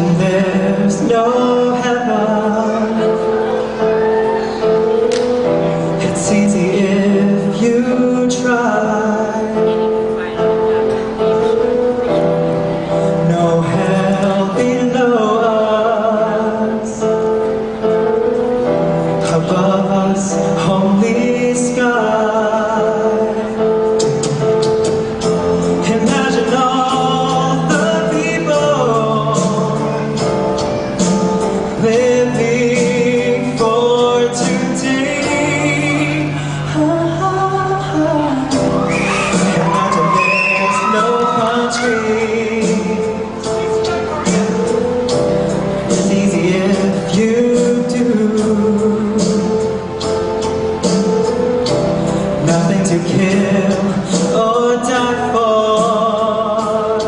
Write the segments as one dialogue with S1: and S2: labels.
S1: Imagine there's no heaven. It's easy if you try. No hell below us. Above us, only sky. Imagine all the people living for today. Imagine there's no country. It's easy if you do. Nothing to kill or die for.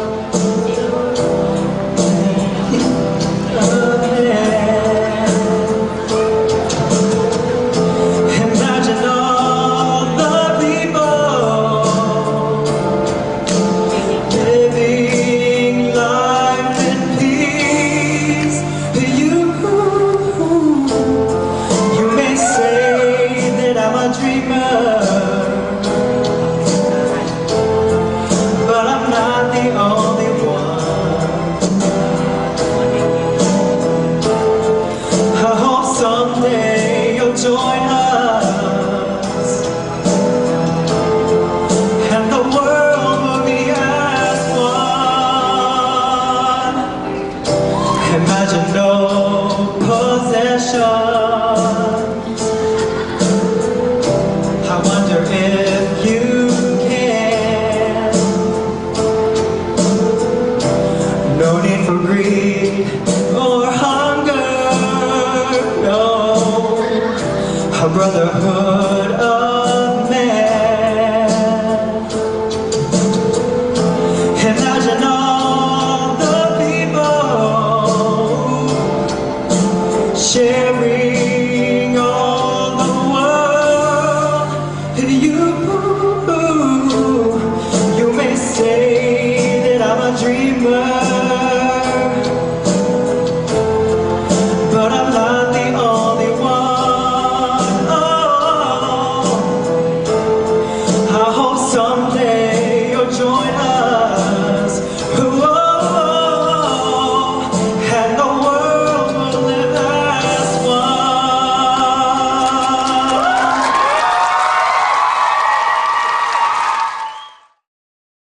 S1: Imagine all the people living life in peace. You may say that I'm a dreamer, but I'm not the only one. I hope someday you'll join us, and the world will be as one. Imagine no possessions. I wonder if you can. No need for greed.